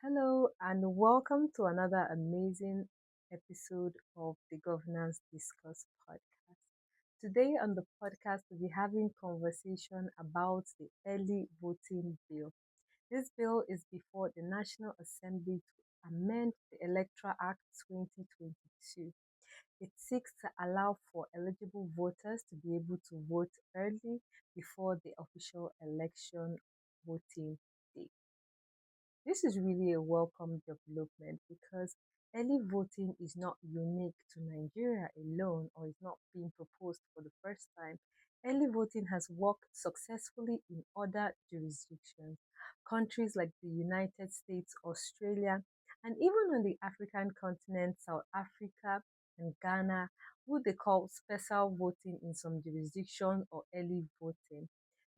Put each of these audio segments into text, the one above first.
Hello, and welcome to another amazing episode of the Governance Discourse podcast. Today on the podcast, we'll be having conversation about the early voting bill. This bill is before the National Assembly to amend the Electoral Act 2022. It seeks to allow for eligible voters to be able to vote early before the official election voting day. This is really a welcome development because early voting is not unique to Nigeria alone or is not being proposed for the first time. Early voting has worked successfully in other jurisdictions, countries like the United States, Australia, and even on the African continent, South Africa and Ghana, who they call special voting in some jurisdictions or early voting.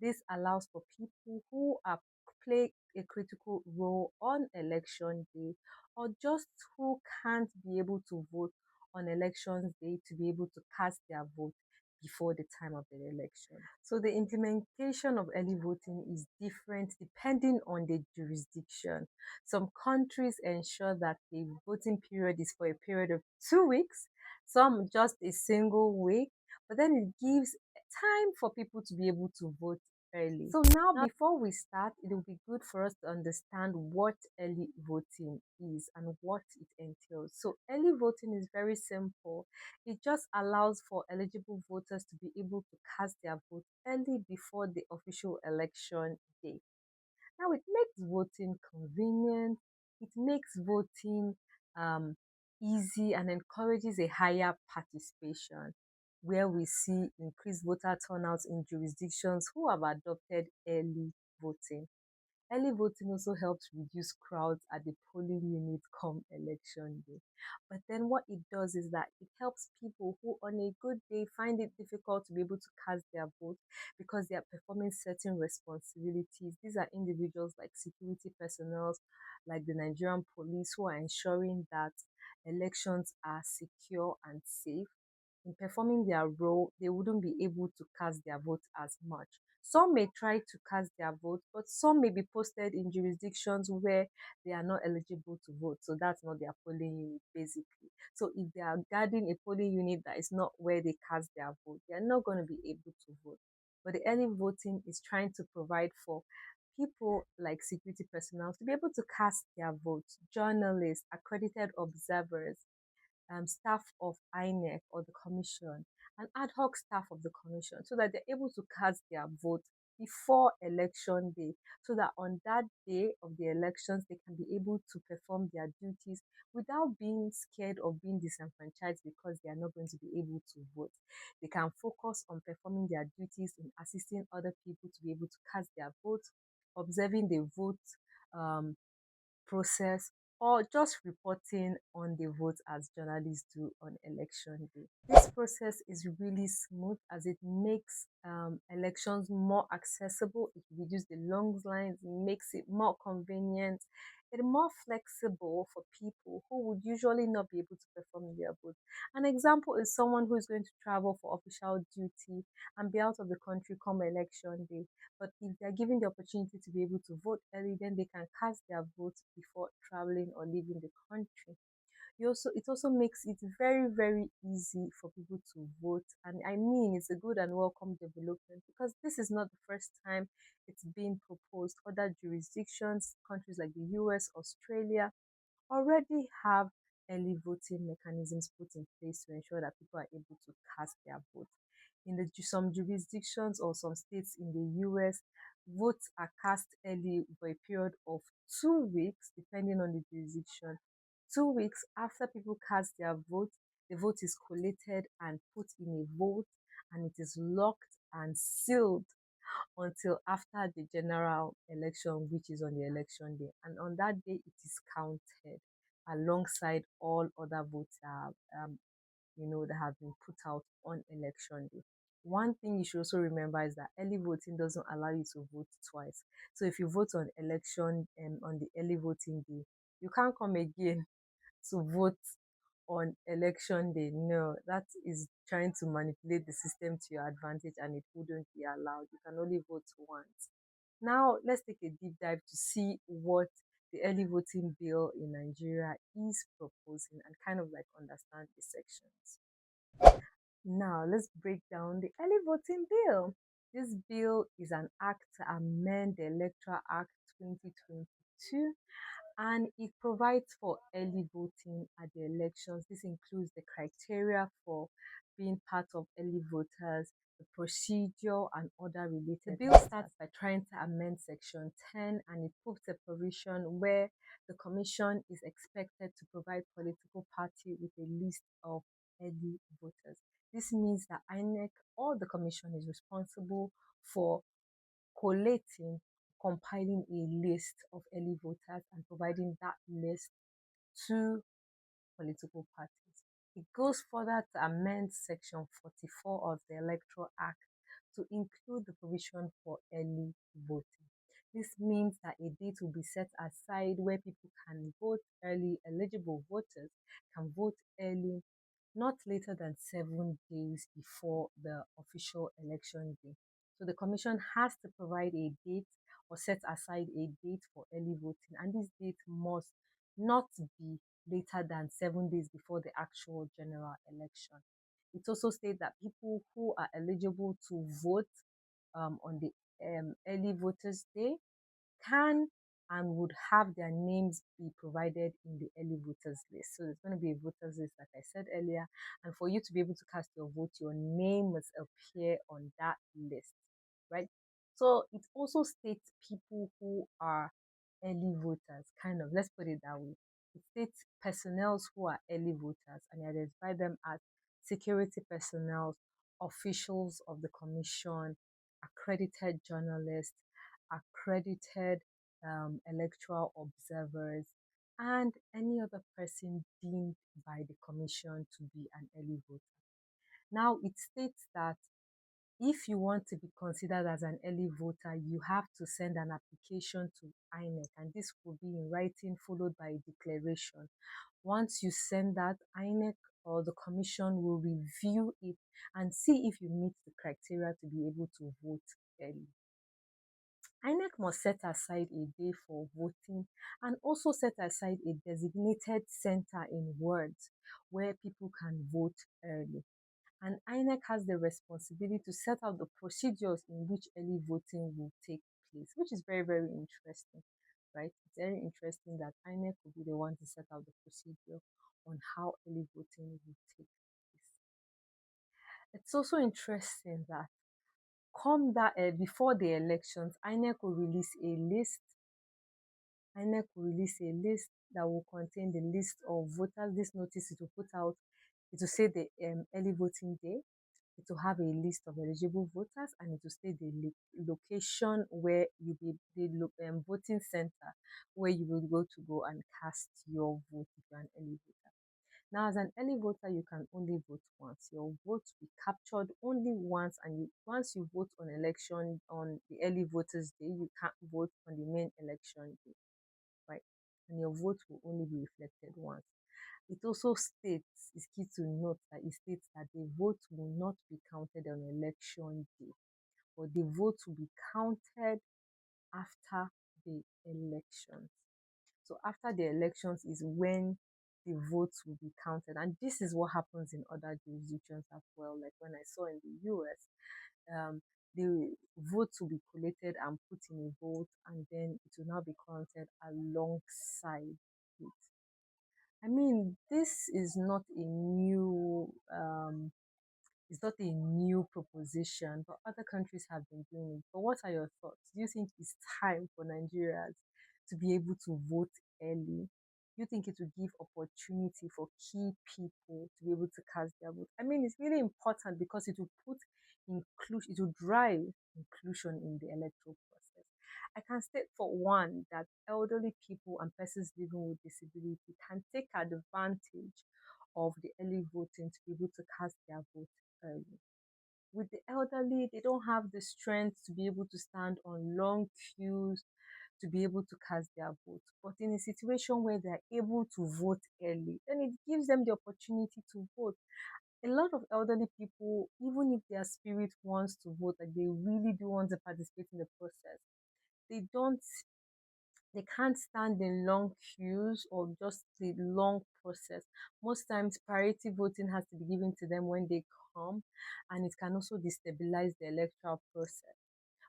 This allows for people who are play a critical role on election day or just who can't be able to vote on elections day to be able to cast their vote before the time of the election. So the implementation of early voting is different depending on the jurisdiction. Some countries ensure that the voting period is for a period of 2 weeks, some just a single week, but then it gives time for people to be able to vote early. So now, before we start, it will be good for us to understand what early voting is and what it entails. So early voting is very simple. It just allows for eligible voters to be able to cast their vote early before the official election day. Now, it makes voting convenient, it makes voting um, easy and encourages a higher participation, where we see increased voter turnouts in jurisdictions who have adopted early voting. Early voting also helps reduce crowds at the polling unit come election day. But then what it does is that it helps people who on a good day find it difficult to be able to cast their vote because they are performing certain responsibilities. These are individuals like security personnel, like the Nigerian police, who are ensuring that elections are secure and safe. In performing their role, they wouldn't be able to cast their vote as much. Some may try to cast their vote, but some may be posted in jurisdictions where they are not eligible to vote. So that's not their polling unit, basically. So if they are guarding a polling unit that is not where they cast their vote, they are not going to be able to vote. But the early voting is trying to provide for people like security personnel to be able to cast their votes, journalists, accredited observers, staff of INEC or the commission, and ad hoc staff of the commission, so that they're able to cast their vote before election day, so that on that day of the elections, they can be able to perform their duties without being scared of being disenfranchised because they are not going to be able to vote. They can focus on performing their duties in assisting other people to be able to cast their vote, observing the vote um, process, or just reporting on the vote as journalists do on election day. This process is really smooth as it makes elections more accessible, it reduces the long lines, makes it more convenient, and more flexible for people who would usually not be able to perform their vote. An example is someone who is going to travel for official duty and be out of the country come election day. But if they're given the opportunity to be able to vote early, then they can cast their votes before traveling or leaving the country. It also makes it very, very easy for people to vote. And I mean, it's a good and welcome development because this is not the first time it's being proposed. Other jurisdictions, countries like the US, Australia, already have early voting mechanisms put in place to ensure that people are able to cast their vote. In some jurisdictions or some states in the US, votes are cast early for a period of 2 weeks, depending on the jurisdiction. 2 weeks after people cast their vote, the vote is collated and put in a vote, and it is locked and sealed until after the general election, which is on the election day. And on that day, it is counted alongside all other votes that have been put out on election day. One thing you should also remember is that early voting doesn't allow you to vote twice. So if you vote on election on the early voting day, you can't come again to vote on election day. No, that is trying to manipulate the system to your advantage and it wouldn't be allowed. You can only vote once. Now, let's take a deep dive to see what the early voting bill in Nigeria is proposing and kind of like understand the sections. Now, let's break down the early voting bill. This bill is an act to amend the Electoral Act 2022, and it provides for early voting at the elections. This includes the criteria for being part of early voters, the procedure, and other related. The bill starts by trying to amend Section 10, and it puts a provision where the Commission is expected to provide political party with a list of early voters. This means that INEC or the Commission is responsible for collating, compiling a list of early voters and providing that list to political parties. It goes further to amend Section 44 of the Electoral Act to include the provision for early voting. This means that a date will be set aside where people can vote early, eligible voters can vote early, not later than 7 days before the official election day. So the Commission has to provide a date or set aside a date for early voting, and this date must not be later than 7 days before the actual general election. It also states that people who are eligible to vote on the early voters day can and would have their names be provided in the early voters list. So there's going to be a voters list, like I said earlier, and for you to be able to cast your vote, your name must appear on that list, right? So it also states people who are early voters, kind of, let's put it that way. It states personnel who are early voters, and you identify them as security personnel, officials of the commission, accredited journalists, accredited electoral observers, and any other person deemed by the commission to be an early voter. Now, it states that if you want to be considered as an early voter, you have to send an application to INEC, and this will be in writing followed by a declaration. Once you send that, INEC or the commission will review it and see if you meet the criteria to be able to vote early. INEC must set aside a day for voting and also set aside a designated center in wards where people can vote early. And INEC has the responsibility to set out the procedures in which early voting will take place, which is very, very interesting, right? It's very interesting that INEC will be the one to set out the procedure on how early voting will take place. It's also interesting that before the elections, INEC will release a list. INEC will release a list that will contain the list of voters. This notice it will put out, it will say the early voting day. It will have a list of eligible voters, and it will state the location where you be the voting center where you will go and cast your vote if you're an early voter. Now, as an early voter, you can only vote once. Your vote will be captured only once, and once you vote on election on the early voters day, you can't vote on the main election day, right? And your vote will only be reflected once. It also states, it's key to note that it states that the vote will not be counted on election day, but the vote will be counted after the elections. So after the elections is when the votes will be counted. And this is what happens in other jurisdictions as well. Like when I saw in the US, the votes will be collated and put in a vote, and then it will now be counted alongside it. I mean, this is not a new it's not a new proposition, but other countries have been doing it. But what are your thoughts? Do you think it's time for Nigerians to be able to vote early? Do you think it will give opportunity for key people to be able to cast their vote? I mean, it's really important because it will put inclusion, it will drive inclusion in the electoral process. I can state for one that elderly people and persons living with disability can take advantage of the early voting to be able to cast their vote early. With the elderly, they don't have the strength to be able to stand on long queues to be able to cast their vote. But in a situation where they're able to vote early, then it gives them the opportunity to vote. A lot of elderly people, even if their spirit wants to vote, like they really do want to participate in the process, they don't They can't stand in long queues or just the long process. Most times, priority voting has to be given to them when they come, and it can also destabilize the electoral process.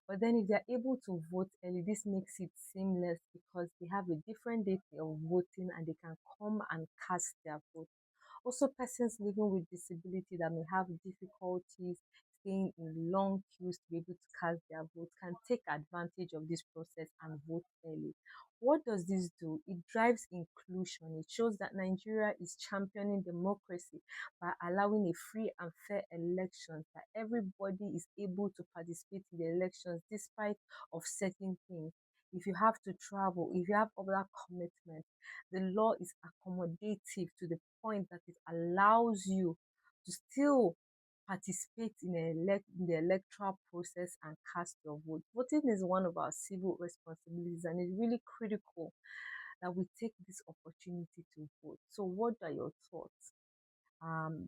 But then, if they're able to vote early, this makes it seamless because they have a different date of voting and they can come and cast their vote. Also, persons living with disability that may have difficulties staying in long queues to be able to cast their vote can take advantage of this process and vote early. What does this do? It drives inclusion. It shows that Nigeria is championing democracy by allowing a free and fair elections, that everybody is able to participate in the elections despite of certain things. If you have to travel, if you have other commitments, the law is accommodative to the point that it allows you to still participate in the electoral process and cast your vote. Voting is one of our civil responsibilities, and it's really critical that we take this opportunity to vote. So, what are your thoughts?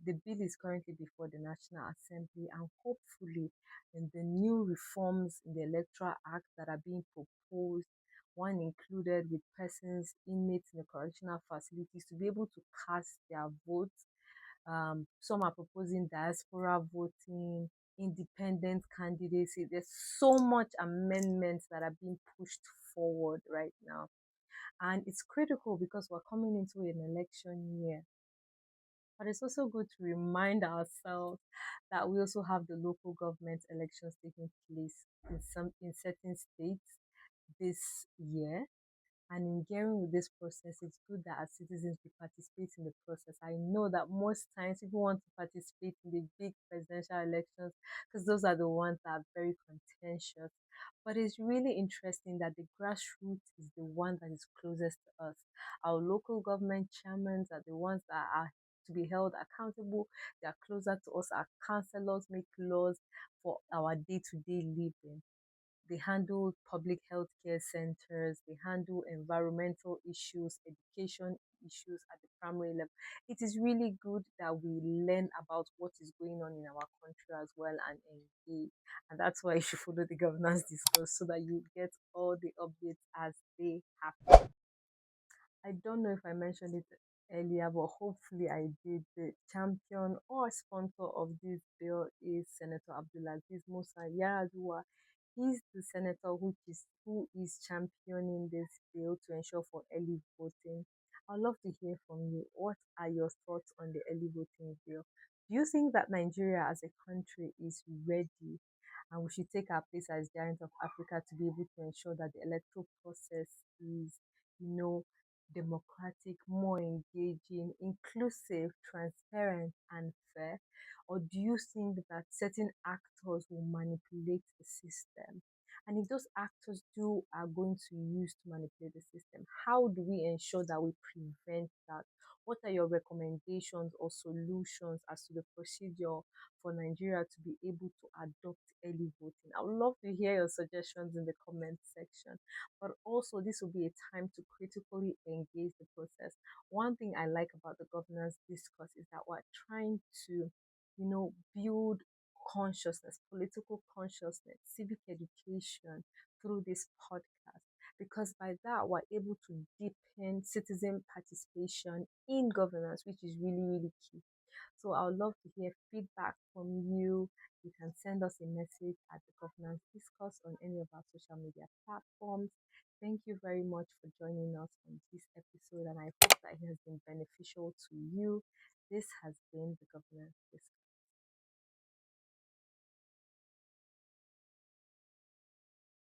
The bill is currently before the National Assembly, and hopefully, in the new reforms in the Electoral Act that are being proposed, one included with persons, inmates in the correctional facilities to be able to cast their votes. Some are proposing diaspora voting, independent candidacy. There's so much amendments that are being pushed forward right now. And it's critical because we're coming into an election year, but it's also good to remind ourselves that we also have the local government elections taking place in certain states this year. And in gearing with this process, it's good that as citizens we participate in the process. I know that most times people want to participate in the big presidential elections because those are the ones that are very contentious. But it's really interesting that the grassroots is the one that is closest to us. Our local government chairmen are the ones that are to be held accountable. They are closer to us. Our councillors make laws for our day-to-day living. They handle public health care centers, they handle environmental issues, education issues at the primary level. It is really good that we learn about what is going on in our country as well and engage. And that's why you should follow the governance discourse so that you get all the updates as they happen. I don't know if I mentioned it earlier, but hopefully I did. The champion or sponsor of this bill is Senator Abdulaziz Musa Yaradua. He's the senator who is championing this bill to ensure for early voting. I'd love to hear from you. What are your thoughts on the early voting bill? Do you think that Nigeria as a country is ready and we should take our place as giant of Africa to be able to ensure that the electoral process is, you know, democratic, more engaging, inclusive, transparent, and fair? Or do you think that certain actors will manipulate the system? And if those actors do are going to use to manipulate the system, how do we ensure that we prevent that? What are your recommendations or solutions as to the procedure for Nigeria to be able to adopt early voting? I would love to hear your suggestions in the comment section. But also, this will be a time to critically engage the process. One thing I like about the governance discourse is that we're trying to, build consciousness, political consciousness, civic education through this podcast. Because by that, we're able to deepen citizen participation in governance, which is really, really key. So I would love to hear feedback from you. You can send us a message at the Governance Discourse on any of our social media platforms. Thank you very much for joining us on this episode, and I hope that it has been beneficial to you. This has been the Governance Discourse.